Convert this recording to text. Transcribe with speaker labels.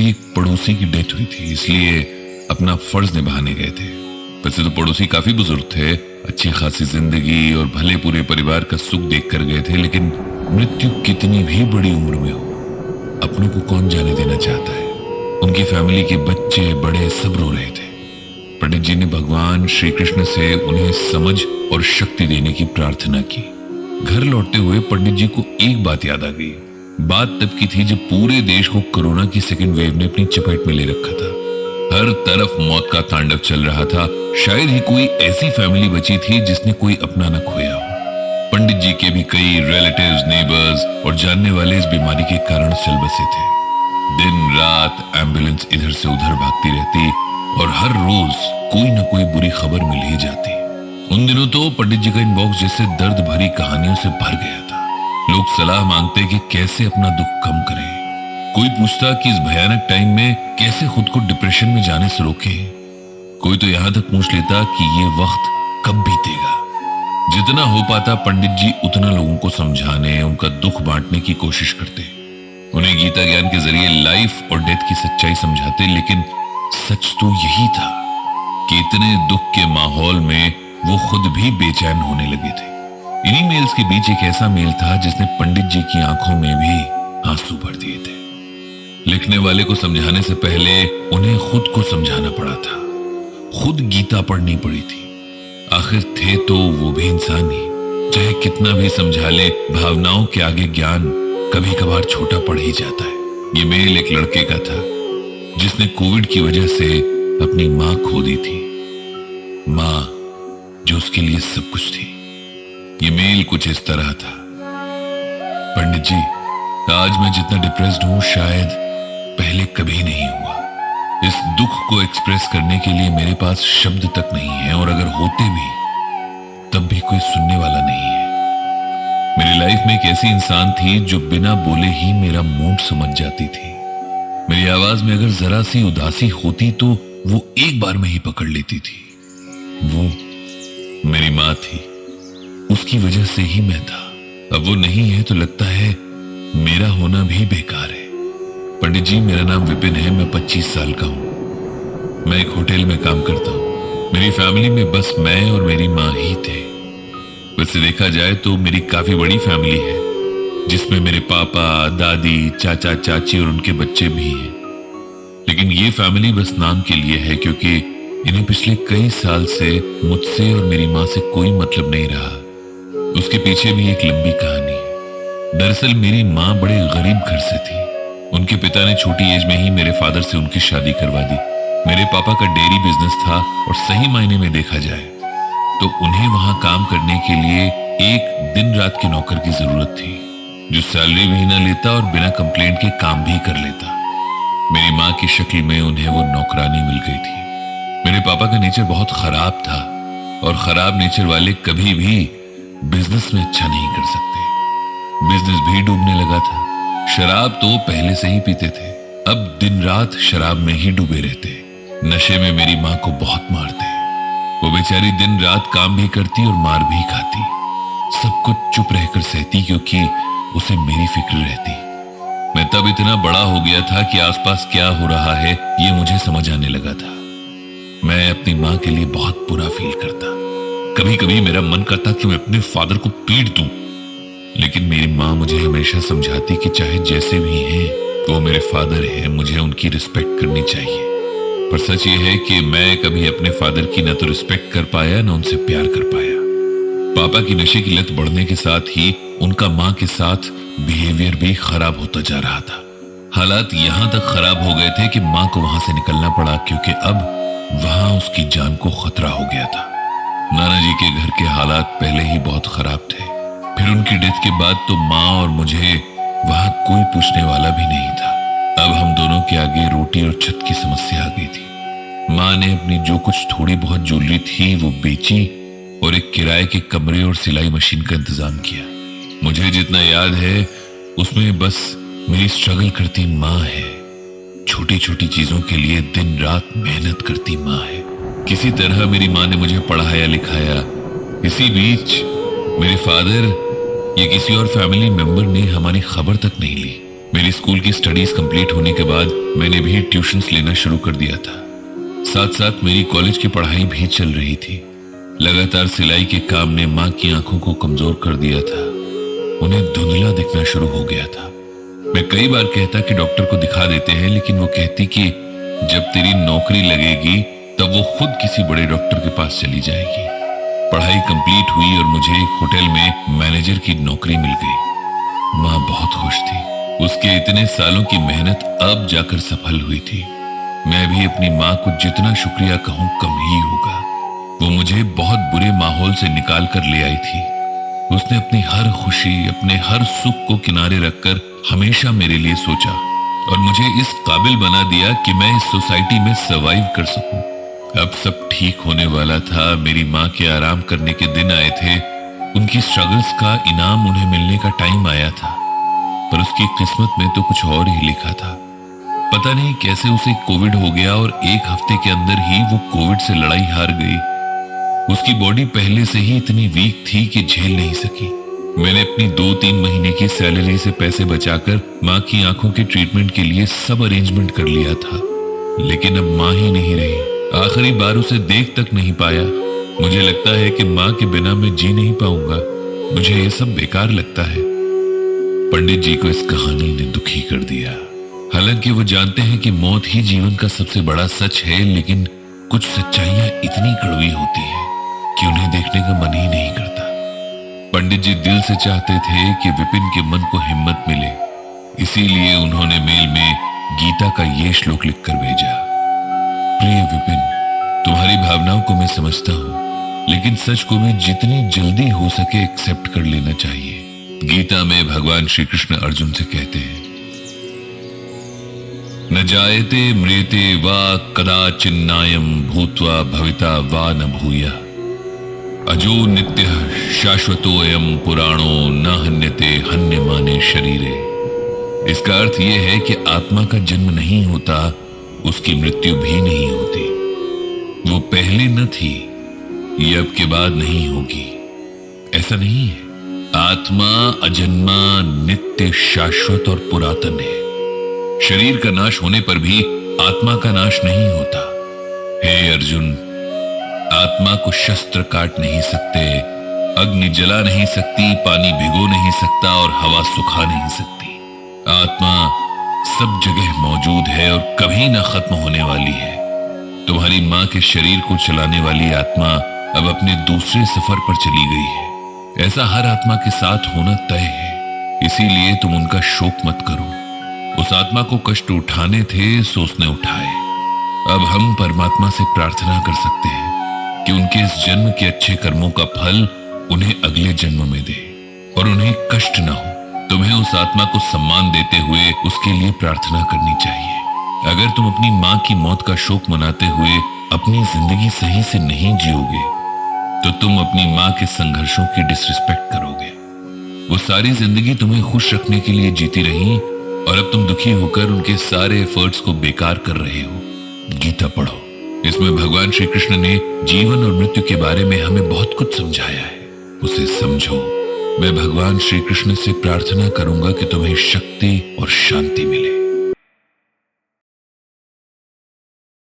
Speaker 1: अभी एक पड़ोसी की डेथ हुई थी, इसलिए अपना फर्ज निभाने गए थे। वैसे तो पड़ोसी काफी बुजुर्ग थे, अच्छी खासी जिंदगी और भले पूरे परिवार का सुख देख कर गए थे, लेकिन मृत्यु कितनी भी बड़ी उम्र में हो, अपनों को कौन जाने देना चाहता है। उनकी फैमिली के बच्चे बड़े सब रो रहे थे। पंडित जी ने भगवान श्री कृष्ण से उन्हें समझ और शक्ति देने की प्रार्थना की। घर लौटते हुए पंडित जी को एक बात याद आ गई। बात तब की थी जब पूरे देश को कोरोना की सेकेंड वेव ने अपनी चपेट में ले रखा था। हर तरफ मौत का तांडव चल रहा था। शायद ही कोई ऐसी फैमिली बची थी जिसने कोई अपना न खोया हो। पंडित जी के भी कई रिलेटिव्स, नेबर्स और जानने वाले इस बीमारी के कारण चल बसे थे। दिन रात एम्बुलेंस इधर से उधर भागती रहती और हर रोज कोई न कोई बुरी खबर मिल ही जाती। उन दिनों तो पंडित जी का इनबॉक्स जैसे दर्द भरी कहानियों से भर गया था। लोग सलाह मांगते कि कैसे अपना दुख कम करें। कोई पूछता कि इस भयानक टाइम में कैसे खुद को डिप्रेशन में जाने से रोके। कोई तो यहां तक पूछ लेता कि ये वक्त कब बीतेगा। जितना हो पाता पंडित जी उतना लोगों को समझाने, उनका दुख बांटने की कोशिश करते। उन्हें गीता ज्ञान के जरिए लाइफ और डेथ की सच्चाई समझाते। लेकिन सच तो यही था कि इतने दुख के माहौल में वो खुद भी बेचैन होने लगे थे। इन्हीं मेल्स के बीच एक ऐसा मेल था जिसने पंडित जी की आंखों में भी आंसू भर दिए थे। लिखने वाले को समझाने से पहले उन्हें खुद को समझाना पड़ा था। खुद गीता पढ़नी पड़ी थी। आखिर थे तो वो भी इंसान ही। चाहे कितना भी समझा ले, भावनाओं के आगे ज्ञान कभी कभार छोटा पड़ ही जाता है। ये मेल एक लड़के का था जिसने कोविड की वजह से अपनी मां खो दी थी। मां जो उसके लिए सब कुछ थी। ये मेल कुछ इस तरह था। पंडित जी, आज मैं जितना डिप्रेस्ड हूं शायद पहले कभी नहीं हुआ। इस दुख को एक्सप्रेस करने के लिए मेरे पास शब्द तक नहीं है, और अगर होते भी तब भी कोई सुनने वाला नहीं है। मेरी लाइफ में एक ऐसी इंसान थी जो बिना बोले ही मेरा मूड समझ जाती थी। मेरी आवाज में अगर जरा सी उदासी होती तो वो एक बार में ही पकड़ लेती थी। वो मेरी मां थी। उसकी वजह से ही मैं था। अब वो नहीं है तो लगता है मेरा होना भी बेकार है। पंडित जी, मेरा नाम विपिन है। मैं 25 साल का हूं। मैं एक होटल में काम करता हूं। मेरी फैमिली में बस मैं और मेरी मां ही थे। वैसे देखा जाए तो मेरी काफी बड़ी फैमिली है, जिसमें मेरे पापा, दादी, चाचा, चाची और उनके बच्चे भी हैं। लेकिन ये फैमिली बस नाम के लिए है, क्योंकि इन्हें पिछले कई साल से मुझसे और मेरी मां से कोई मतलब नहीं रहा। उसके पीछे भी एक लंबी कहानी है। दरअसल मेरी मां बड़े गरीब घर से थी। उनके पिता ने छोटी एज में ही मेरे फादर से उनकी शादी करवा दी। मेरे पापा का डेयरी बिजनेस था, और सही मायने में देखा जाए तो उन्हें वहां काम करने के लिए एक दिन रात के नौकर की जरूरत थी, जो सैलरी भी ना लेता और बिना कंप्लेंट के काम भी कर लेता। मेरी मां की शक्ल में उन्हें वो नौकरानी मिल गई थी। मेरे पापा का नेचर बहुत खराब था, और खराब नेचर वाले कभी भी बिजनेस में अच्छा नहीं कर सकते। बिजनेस भी डूबने लगा था। शराब तो पहले से ही पीते थे, अब दिन रात शराब में ही डूबे रहते। नशे में मेरी मां को बहुत मारते। वो बेचारी दिन रात काम भी करती और मार भी खाती। सब कुछ चुप रहकर सहती, क्योंकि उसे मेरी फिक्र रहती। मैं तब इतना बड़ा हो गया था कि आसपास क्या हो रहा है ये मुझे समझ आने लगा था। मैं अपनी मां के लिए बहुत बुरा फील करता। कभी कभी मेरा मन करता कि मैं अपने फादर को पीट दूं, लेकिन मेरी मां मुझे हमेशा समझाती कि चाहे जैसे भी हैं वो मेरे फादर हैं, मुझे उनकी रिस्पेक्ट करनी चाहिए। पर सच ये है कि मैं कभी अपने फादर की न तो रिस्पेक्ट कर पाया, न उनसे प्यार कर पाया। पापा की नशे की लत बढ़ने के साथ ही उनका मां के साथ बिहेवियर भी खराब होता जा रहा था। हालात यहां तक खराब हो गए थे कि मां को वहां से निकलना पड़ा, क्योंकि अब वहां उसकी जान को खतरा हो गया था। नाना जी के घर के हालात पहले ही बहुत खराब थे। फिर उनकी डेथ के बाद तो माँ और मुझे वहां कोई पूछने वाला भी नहीं था। अब हम दोनों के आगे रोटी और छत की समस्या आ गई थी। माँ ने अपनी जो कुछ थोड़ी बहुत ज्वेलरी थी वो बेची और एक किराए के कमरे और सिलाई मशीन का इंतजाम किया। मुझे जितना याद है उसमें बस मेरी स्ट्रगल करती माँ है। छोटी छोटी चीजों के लिए दिन रात मेहनत करती माँ है। किसी तरह मेरी माँ ने मुझे पढ़ाया लिखाया। इसी बीच मेरे फादर या किसी और फैमिली मेंबर ने हमारी खबर तक नहीं ली। मेरी स्कूल की स्टडीज कंप्लीट होने के बाद मैंने भी ट्यूशंस लेना शुरू कर दिया था। साथ साथ मेरी कॉलेज की पढ़ाई भी चल रही थी। लगातार सिलाई के काम ने माँ की आंखों को कमजोर कर दिया था। उन्हें धुंधला दिखना शुरू हो गया था। मैं कई बार कहता कि डॉक्टर को दिखा देते हैं, लेकिन वो कहती कि जब तेरी नौकरी लगेगी तब वो खुद किसी बड़े डॉक्टर के पास चली जाएगी। पढ़ाई कंप्लीट हुई और मुझे एक होटल में मैनेजर की नौकरी मिल गई। माँ बहुत खुश थी। उसके इतने सालों की मेहनत अब जाकर सफल हुई थी। मैं भी अपनी माँ को जितना शुक्रिया कहूँ कम ही होगा। वो मुझे बहुत बुरे माहौल से निकाल कर ले आई थी। उसने अपनी हर खुशी, अपने हर सुख को किनारे रखकर हमेशा मेरे लिए सोचा और मुझे इस काबिल बना दिया कि मैं इस सोसाइटी में सर्वाइव कर सकूं। अब सब ठीक होने वाला था। मेरी माँ के आराम करने के दिन आए थे। उनकी स्ट्रगल्स का इनाम उन्हें मिलने का टाइम आया था, पर उसकी किस्मत में तो कुछ और ही लिखा था। पता नहीं कैसे उसे कोविड हो गया और एक हफ्ते के अंदर ही वो कोविड से लड़ाई हार गई। उसकी बॉडी पहले से ही इतनी वीक थी कि झेल नहीं सकी। मैंने अपनी 2-3 महीने की सैलरी से पैसे बचाकर माँ की आंखों के ट्रीटमेंट के लिए सब अरेंजमेंट कर लिया था, लेकिन अब माँ ही नहीं रही। आखिरी बार उसे देख तक नहीं पाया। मुझे लगता है कि माँ के बिना मैं जी नहीं पाऊंगा। मुझे ये सब बेकार लगता है। पंडित जी को इस कहानी ने दुखी कर दिया। हालांकि वो जानते हैं कि मौत ही जीवन का सबसे बड़ा सच है, लेकिन कुछ सच्चाइयां इतनी कड़वी होती हैं कि उन्हें देखने का मन ही नहीं करता। पंडित जी दिल से चाहते थे कि विपिन के मन को हिम्मत मिले, इसीलिए उन्होंने मेल में गीता का ये श्लोक लिखकर भेजा। प्रिय विपिन, तुम्हारी भावनाओं को मैं समझता हूँ, लेकिन सच को भी जितनी जल्दी हो सके एक्सेप्ट कर लेना चाहिए। गीता में भगवान श्री कृष्ण अर्जुन से कहते हैं, न जायते म्रियते वा कदाचिन्नायं भूत्वा भविता वा न भूयः अजो नित्यः शाश्वतोऽयं पुराणो न हन्यते हन्यमाने शरीरे। इसका अर्थ यह है कि आत्मा का जन्म नहीं होता, उसकी मृत्यु भी नहीं होती। वो पहले न थी, ये अब के बाद नहीं होगी। ऐसा नहीं है। आत्मा अजन्मा, नित्य, शाश्वत और पुरातन है। शरीर का नाश होने पर भी आत्मा का नाश नहीं होता। हे अर्जुन, आत्मा को शस्त्र काट नहीं सकते, अग्नि जला नहीं सकती, पानी भिगो नहीं सकता और हवा सुखा नहीं सकती। आत्मा सब जगह मौजूद है और कभी ना खत्म होने वाली है। तुम्हारी माँ के शरीर को चलाने वाली आत्मा अब अपने दूसरे सफर पर चली गई है। ऐसा हर आत्मा के साथ होना तय है, इसीलिए तुम उनका शोक मत करो। उस आत्मा को कष्ट उठाने थे सो उसने उठाए। अब हम परमात्मा से प्रार्थना कर सकते हैं कि उनके इस जन्म के अच्छे कर्मों का फल उन्हें अगले जन्म में दे और उन्हें कष्ट न हो। तुम्हें उस आत्मा को सम्मान देते हुए उसके लिए प्रार्थना करनी चाहिए। अगर तुम अपनी माँ की मौत का शोक मनाते हुए अपनी जिंदगी सही से नहीं जियोगे तो तुम अपनी माँ के संघर्षों की डिसरिस्पेक्ट करोगे। वो सारी जिंदगी तुम्हें खुश रखने के लिए जीती रही और अब तुम दुखी होकर उनके सारे एफर्ट्स को बेकार कर रहे हो। गीता पढ़ो, इसमें भगवान श्री कृष्ण ने जीवन और मृत्यु के बारे में हमें बहुत कुछ समझाया है। उसे समझो। मैं भगवान श्री कृष्ण से प्रार्थना करूंगा कि तुम्हें शक्ति और शांति मिले।